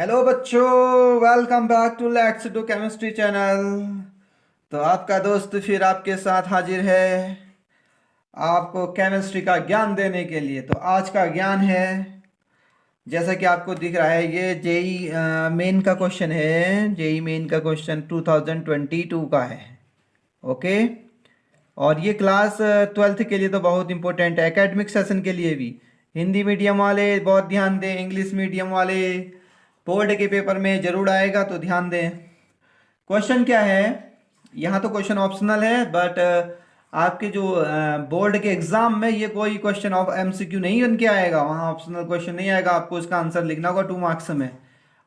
Hello बच्चों, welcome back to let's do chemistry channel. तो आपका दोस्त फिर आपके साथ हाजिर है आपको केमिस्ट्री का ज्ञान देने के लिए। तो आज का ज्ञान है, जैसा कि आपको दिख रहा है, ये जेई मेन का क्वेश्चन है। जेई मेन का क्वेश्चन 2022 का है। ओके। और ये क्लास ट्वेल्थ के लिए तो बहुत इंपॉर्टेंट है, एकेडमिक सेशन के लिए भी। हिंदी मीडियम वाले बहुत ध्यान दें, इंग्लिश मीडियम वाले बोर्ड के पेपर में जरूर आएगा तो ध्यान दें। क्वेश्चन क्या है, यहाँ तो क्वेश्चन ऑप्शनल है, बट आपके जो बोर्ड के एग्जाम में ये कोई क्वेश्चन ऑफ एमसीक्यू नहीं बन के आएगा। वहाँ ऑप्शनल क्वेश्चन नहीं आएगा, आपको इसका आंसर लिखना होगा 2 मार्क्स में।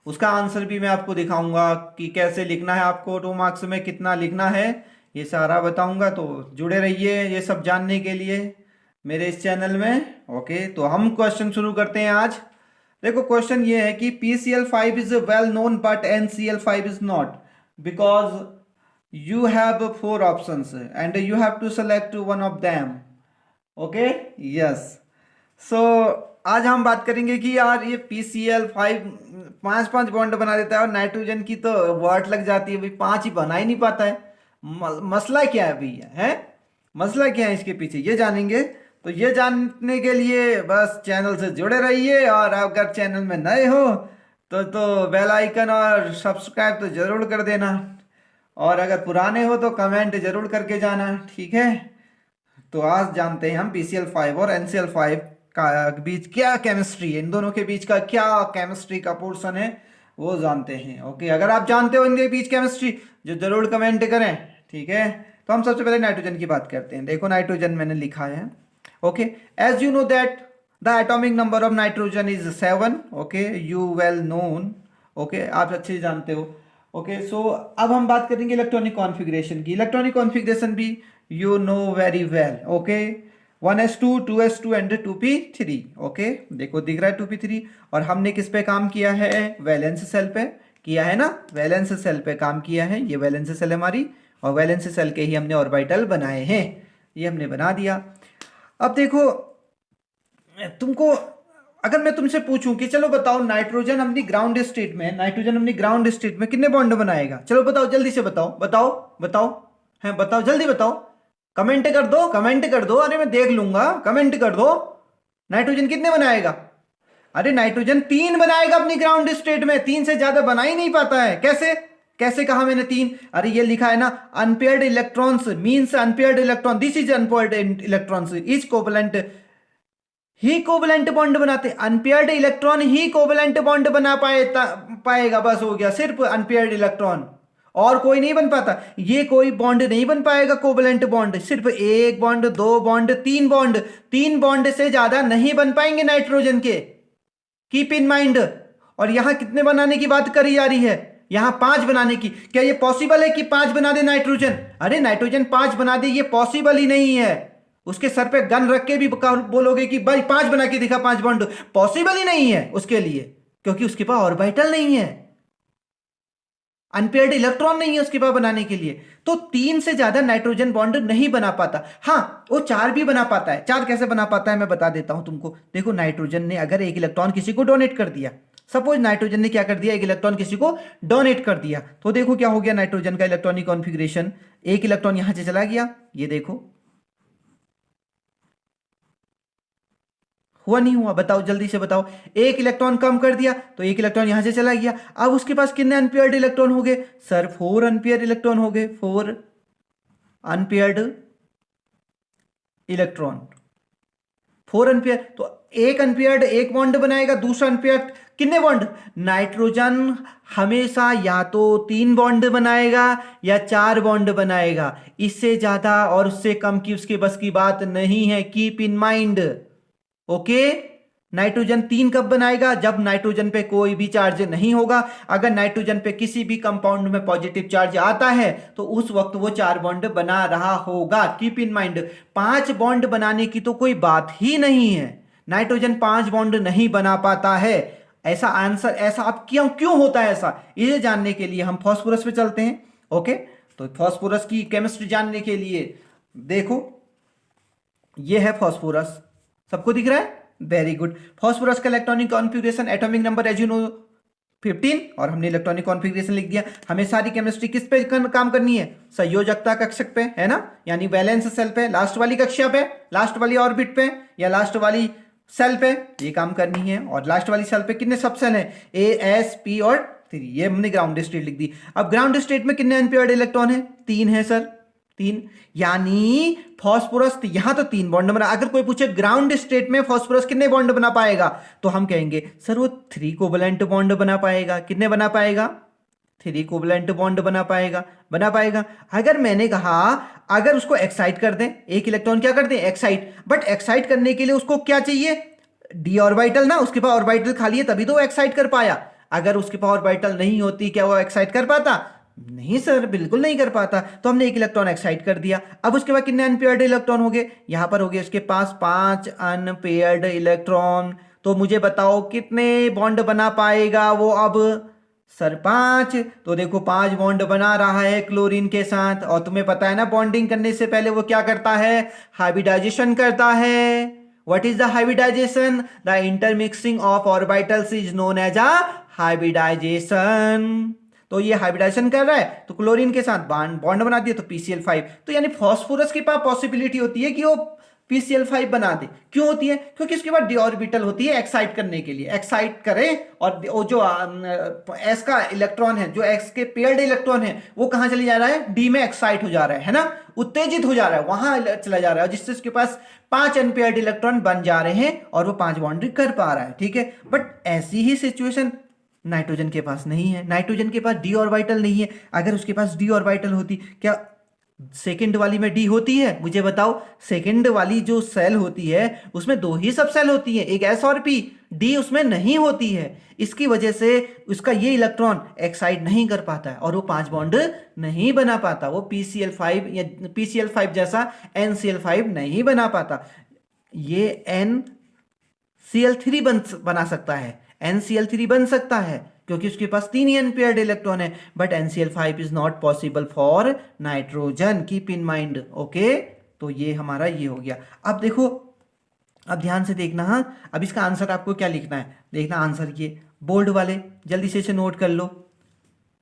उसका आंसर भी मैं आपको दिखाऊंगा कि कैसे लिखना है, आपको 2 मार्क्स में कितना लिखना है, ये सारा बताऊंगा। तो जुड़े रहिए ये सब जानने के लिए मेरे इस चैनल में। ओके, तो हम क्वेश्चन शुरू करते हैं आज। देखो क्वेश्चन ये है कि PCl5 is well known but NCl5 is not because you have 4 options and you have to select one of them. Okay, yes. So आज हम बात करेंगे कि यार ये PCl5 पांच पांच बॉन्ड बना देता है और नाइट्रोजन की तो वर्ड लग जाती है भाई, 5 ही बना ही नहीं पाता है। मसला क्या है भैया, है मसला क्या है इसके पीछे, ये जानेंगे। तो ये जानने के लिए बस चैनल से जुड़े रहिए, और अगर चैनल में नए हो तो बेल आइकन और सब्सक्राइब तो जरूर कर देना, और अगर पुराने हो तो कमेंट जरूर करके जाना, ठीक है। तो आज जानते हैं हम PCl5 और NCl5 का बीच क्या केमिस्ट्री है, इन दोनों के बीच का क्या केमिस्ट्री का पोर्शन है वो जानते हैं। ओके, अगर आप जानते हो इनके बीच केमिस्ट्री जो जरूर कमेंट करें, ठीक है। तो हम सबसे पहले नाइट्रोजन की बात करते हैं। देखो नाइट्रोजन मैंने लिखा है। Okay, as you know that the atomic number of nitrogen is 7। Okay, you well known. Okay, आप अच्छे से जानते हो। ओके, सो अब हम बात करेंगे इलेक्ट्रॉनिक कॉन्फ़िगरेशन की। इलेक्ट्रॉनिक कॉन्फ़िगरेशन भी you know very well. Okay, 1s2 2s2 and 2p3। Okay, देखो दिख रहा है 2p3। और हमने किस पे काम किया है, वैलेंस सेल पे किया है ना, वैलेंस सेल पे काम किया है। ये वैलेंस सेल हमारी, और वैलेंस सेल के ही हमने ऑर्बिटल बनाए हैं, ये हमने बना दिया। अब देखो तुमको, अगर मैं तुमसे पूछूं कि चलो बताओ नाइट्रोजन अपनी ग्राउंड स्टेट में, नाइट्रोजन अपनी ग्राउंड स्टेट में कितने बॉन्ड बनाएगा, चलो बताओ जल्दी से, बताओ बताओ बताओ, है बताओ जल्दी बताओ, कमेंट कर दो, कमेंट कर दो, अरे मैं देख लूंगा, कमेंट कर दो। नाइट्रोजन कितने बनाएगा? अरे नाइट्रोजन 3 बनाएगा अपनी ग्राउंड स्टेट में, 3 से ज्यादा बना ही नहीं पाता है। कैसे कैसे कहा मैंने 3? अरे ये लिखा है ना, unpaired electrons means unpaired electron, this is unpaired electrons is covalent, he covalent bond बनाते। अनपेयर्ड इलेक्ट्रॉन ही कोवलेंट बॉन्ड बना पाएगा, बस हो गया, सिर्फ अनपेयर्ड इलेक्ट्रॉन, और कोई नहीं बन पाता। ये कोई बॉन्ड नहीं बन पाएगा कोवलेंट बॉन्ड, सिर्फ 1 बॉन्ड 2 बॉन्ड 3 बॉन्ड, 3 बॉन्ड से ज्यादा नहीं बन पाएंगे नाइट्रोजन के, कीप इन माइंड। और यहां कितने बनाने की बात करी जा रही है, यहां 5 बनाने की। क्या ये पॉसिबल है कि 5 बना दे नाइट्रोजन? अरे नाइट्रोजन 5 बना दे, ये पॉसिबल ही नहीं है। उसके सर पे गन रख के भी बोलोगे कि भाई 5 बना के दिखा 5 बॉन्ड, पॉसिबल ही नहीं है उसके लिए, क्योंकि उसके पास ऑर्बिटल नहीं है, अनपेयर्ड इलेक्ट्रॉन नहीं है उसके पास बनाने के लिए। तो 3 से ज्यादा नाइट्रोजन बॉन्ड नहीं बना पाता। हाँ, वो 4 भी बना पाता है। 4 कैसे बना पाता है मैं बता देता हूं तुमको। देखो नाइट्रोजन ने अगर 1 इलेक्ट्रॉन किसी को डोनेट कर दिया, सपोज नाइट्रोजन ने क्या कर दिया, 1 इलेक्ट्रॉन किसी को डोनेट कर दिया, तो देखो क्या हो गया नाइट्रोजन का इलेक्ट्रॉनिक कॉन्फ़िगरेशन। 1 इलेक्ट्रॉन यहां से चला गया, ये देखो हुआ नहीं हुआ, बताओ जल्दी से बताओ। 1 इलेक्ट्रॉन कम कर दिया तो 1 इलेक्ट्रॉन यहां से चला गया। अब उसके पास कितने अनपेयर्ड इलेक्ट्रॉन हो गए सर? 4 अनपेयर्ड इलेक्ट्रॉन हो गए, 4 अनपेयर्ड इलेक्ट्रॉन, 4 अनपेयर। तो 1 अनपेयर्ड 1 बॉन्ड बनाएगा, दूसरा अनपेयर्ड कितने बॉन्ड? नाइट्रोजन हमेशा या तो 3 बॉन्ड बनाएगा या 4 बॉन्ड बनाएगा, इससे ज्यादा और उससे कम की उसके बस की बात नहीं है, keep in mind. Okay, nitrogen 3 कब बनाएगा? जब नाइट्रोजन पे कोई भी चार्ज नहीं होगा। अगर नाइट्रोजन पे किसी भी कंपाउंड में पॉजिटिव चार्ज आता है तो उस वक्त वो 4 बॉन्ड बना रहा होगा, कीप इन माइंड। 5 बॉन्ड बनाने की तो कोई बात ही नहीं है, नाइट्रोजन 5 बॉन्ड नहीं बना पाता है। ऐसा आंसर, ऐसा अब क्यों क्यों होता है ऐसा, ये जानने के लिए हम फास्फोरस पे चलते हैं। ओके, तो फास्फोरस की केमिस्ट्री जानने के लिए देखो, ये है फास्फोरस, सबको दिख रहा है? Very good. फास्फोरस का electronic configuration, atomic number as you know 15 और हमने इलेक्ट्रॉनिक कॉन्फ़िगरेशन लिख दिया। हमें सारी केमिस्ट्री किस पे काम करनी है? संयोजकता कक्षक पे, है ना, यानी वैलेंस सेल पे, लास्ट वाली कक्षा पे, लास्ट वाली ऑर्बिट पे या लास्ट वाली सेल पे ये काम करनी है। और लास्ट वाली सेल पे कितने सब सेल हैं? ए, एस, पी और 3। ये हमने ग्राउंड स्टेट लिख दी। अब ग्राउंड स्टेट में कितने अनपेयर्ड इलेक्ट्रॉन है? 3 है सर, 3। यानी फॉस्फोरस यहां तो 3 बॉन्ड बना। अगर कोई पूछे ग्राउंड स्टेट में फॉस्फोरस कितने बॉन्ड बना पाएगा, तो हम कहेंगे सर वो 3 कोवलेंट बॉन्ड बना पाएगा। कितने बना पाएगा? 3 कोवलेंट बॉन्ड बना पाएगा। अगर मैंने कहा अगर उसको एक्साइट कर दें, एक इलेक्ट्रॉन क्या कर दें? एक्साइट। बट एक्साइट करने के लिए उसको क्या चाहिए? डी ऑर्बिटल ना, उसके पास ऑर्बिटल खाली है तभी तो वो एक्साइट कर पाया। अगर उसके पास ऑर्बिटल नहीं होती क्या वो एक्साइट कर पाता? नहीं सर, बिल्कुल नहीं कर पाता। तो हमने एक इलेक्ट्रॉन एक्साइट कर दिया। अब उसके बाद कितने अनपेयर्ड इलेक्ट्रॉन हो गए? यहां पर हो गए उसके पास 5 अनपेयर्ड इलेक्ट्रॉन। तो मुझे बताओ कितने बॉन्ड बना पाएगा वो अब? सर 5। तो देखो 5 बॉन्ड बना रहा है क्लोरीन के साथ। और तुम्हें पता है ना बॉन्डिंग करने से पहले वो क्या करता है? हाइब्रिडाइजेशन करता है। What is the hybridization? The intermixing of orbitals is known as a hybridization. तो ये हाइब्रिडाइजेशन कर रहा है तो क्लोरीन के साथ बॉन्ड बना दिया तो PCl5। तो यानी फास्फोरस के पास पॉसिबिलिटी होती है कि वो PCl5 बना दे। क्यों होती है? क्योंकि उसके बाद डी ऑर्बिटल होती है एक्साइट करने के लिए, एक्साइट करे। और वो जो एस का इलेक्ट्रॉन है, जो एक्स के पेयर्ड इलेक्ट्रॉन है, वो कहां चले जा रहा है? डी में एक्साइट हो जा रहा है ना, उत्तेजित हो जा रहा है, वहां चला जा रहा है, जिससे उसके पास 5 अनपेयर्ड इलेक्ट्रॉन बन जा रहे हैं और वो 5 बाउंड्री कर पा रहा है। ठीक है, बट ऐसी ही सिचुएशन नाइट्रोजन के पास नहीं है। नाइट्रोजन के पास डी ऑर्बिटल नहीं है। अगर उसके पास डी ऑर्बिटल होती, क्या सेकंड वाली में डी होती है? मुझे बताओ। सेकंड वाली जो सेल होती है उसमें 2 ही सब सेल होती है, एक एस और पी। डी उसमें नहीं होती है। इसकी वजह से उसका ये इलेक्ट्रॉन एक्साइट नहीं कर पाता है और वो 5 बॉन्ड नहीं बना पाता। वो PCl5 या PCl5 जैसा NCl5 नहीं बना पाता। ये NCl3 बना सकता है, NCl3 बन सकता है क्योंकि उसके पास 3 ही अनपेयर्ड इलेक्ट्रॉन है। But NCl5 is not possible for nitrogen. Keep in mind. Okay, तो ये हमारा ये हो गया। अब देखो, अब ध्यान से देखना। हाँ, अब इसका आंसर आपको क्या लिखना है? देखना आंसर ये बोल्ड वाले जल्दी से इसे नोट कर लो।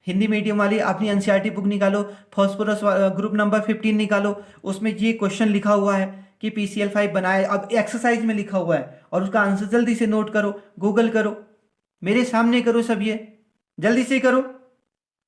हिंदी मीडियम वाली अपनी एनसीईआरटी बुक निकालो, फॉस्फोरस ग्रुप नंबर 15 निकालो। उसमें ये क्वेश्चन लिखा हुआ है कि PCl5 बनाए, अब एक्सरसाइज में लिखा हुआ है और उसका आंसर जल्दी से नोट करो, गूगल करो, मेरे सामने करो, सब ये जल्दी से करो।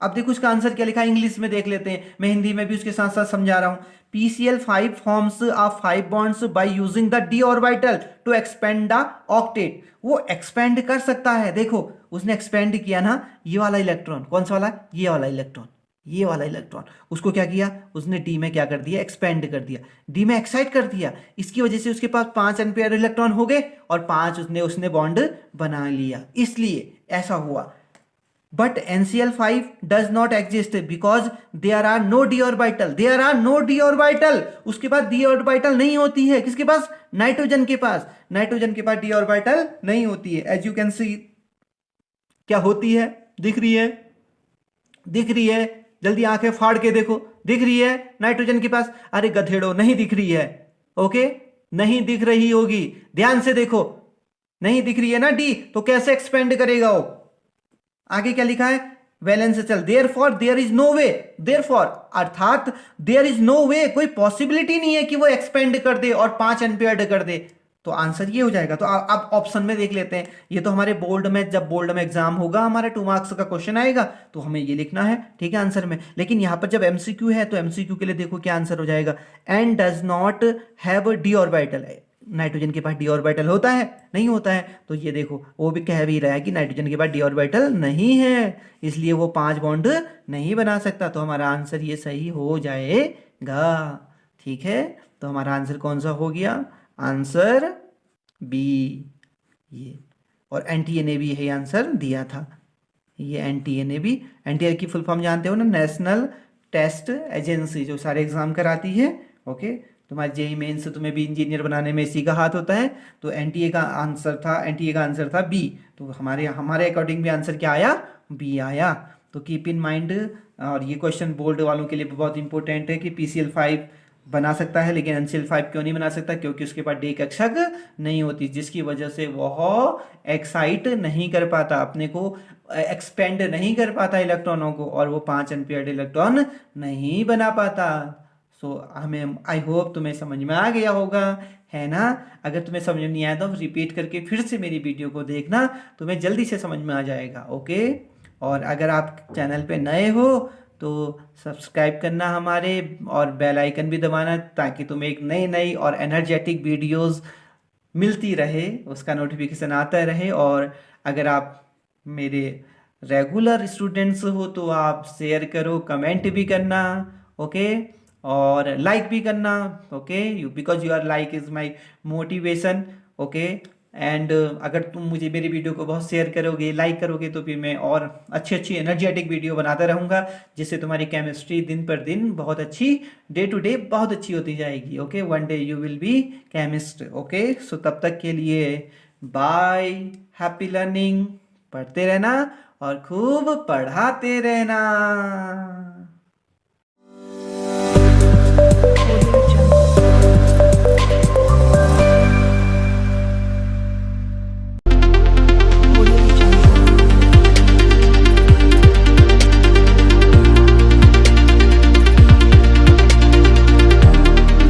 अब देखो उसका आंसर क्या लिखा है, इंग्लिश में देख लेते हैं, मैं हिंदी में भी उसके साथ साथ समझा रहा हूं। PCl5 forms of 5 bonds by using the d orbital to expand the octet. वो एक्सपेंड कर सकता है। देखो उसने एक्सपेंड किया ना, ये वाला इलेक्ट्रॉन, कौन सा वाला? ये वाला इलेक्ट्रॉन, ये वाला इलेक्ट्रॉन, उसको क्या किया उसने? डी में क्या कर दिया? एक्सपेंड कर दिया, डी में एक्साइट कर दिया। इसकी वजह से उसके पास 5 अनपेयर इलेक्ट्रॉन हो गए और 5 उसने बॉन्ड बना लिया, इसलिए ऐसा हुआ। But NCl5 does not exist because there are no d orbital. There are no d orbital. उसके पास d orbital नहीं होती है। किसके पास? नाइट्रोजन के पास। नाइट्रोजन के पास d orbital नहीं होती है। As you can see, क्या होती है? दिख रही है? दिख रही है? जल्दी आंखें फाड़ के देखो, दिख रही है नाइट्रोजन के पास? अरे गधेड़ो, नहीं दिख रही है। ओके, नहीं दिख रही होगी, ध्यान से देखो, नहीं दिख रही है ना डी, तो कैसे एक्सपेंड करेगा वो? आगे क्या लिखा है? वैलेंस चल, therefore there is no way, therefore अर्थात देयर इज नो वे, कोई पॉसिबिलिटी नहीं है कि वो एक्सपेंड कर दे और 5 अनपेयर्ड कर दे। तो आंसर ये हो जाएगा। तो अब ऑप्शन में देख लेते हैं। ये तो हमारे बोर्ड में, जब बोर्ड में एग्जाम होगा हमारे 2 मार्क्स का क्वेश्चन आएगा तो हमें ये लिखना है, ठीक है, आंसर में। लेकिन यहां पर जब MCQ है तो MCQ के लिए देखो क्या आंसर हो जाएगा। And does not have D orbital. Nitrogen के पास डी ऑर्बिटल होता है? नहीं होता है। तो ये देखो वो भी कह भी रहा है कि नाइट्रोजन के पास डी ऑर्बिटल नहीं है, इसलिए वो 5 बॉन्ड नहीं बना सकता। तो हमारा आंसर ये सही हो जाएगा, ठीक है। तो हमारा आंसर कौन सा हो गया? आंसर बी, ये। और NTA ने भी यही आंसर दिया था। ये NTA ने भी, NTA की फुल फॉर्म जानते हो ना, नेशनल टेस्ट एजेंसी, जो सारे एग्जाम कराती है। ओके, तुम्हारे JEE मेंस से तुम्हें भी इंजीनियर बनाने में इसी का हाथ होता है। तो NTA का आंसर था बी। तो हमारे अकॉर्डिंग भी आंसर क्या आया? बी आया। तो कीप इन माइंड। और ये क्वेश्चन बोल्ड वालों के लिए बहुत इंपॉर्टेंट है कि PCl5 बना सकता है, लेकिन NCl5 क्यों नहीं बना सकता? क्योंकि उसके पास डी कक्षक नहीं होती, जिसकी वजह से वह एक्साइट नहीं कर पाता, अपने को एक्सपेंड नहीं कर पाता इलेक्ट्रॉनों को, और वो 5 अनपेयर्ड इलेक्ट्रॉन नहीं बना पाता। सो हमें, आई होप तुम्हें समझ में आ गया होगा, है ना? अगर तुम्हें समझ में नहीं आया तो रिपीट करके फिर से मेरी वीडियो को देखना, तुम्हें जल्दी से समझ में आ जाएगा। ओके, और अगर आप चैनल पे नए हो तो सब्सक्राइब करना हमारे, और बेल आइकन भी दबाना, ताकि तुम्हें एक नई नई और एनर्जेटिक वीडियोस मिलती रहे, उसका नोटिफिकेशन आता रहे। और अगर आप मेरे रेगुलर स्टूडेंट्स हो तो आप शेयर करो, कमेंट भी करना, ओके, और लाइक भी करना, okay, because your like is my motivation, okay. And अगर तुम मुझे मेरी वीडियो को बहुत शेयर करोगे, लाइक करोगे, तो फिर मैं और अच्छी अच्छी एनर्जेटिक वीडियो बनाता रहूँगा, जिससे तुम्हारी केमिस्ट्री दिन पर दिन बहुत अच्छी, डे टू डे बहुत अच्छी होती जाएगी। Okay, one day you will be chemist. Okay, so तब तक के लिए बाय, हैप्पी लर्निंग, पढ़ते रहना और खूब पढ़ाते रहना।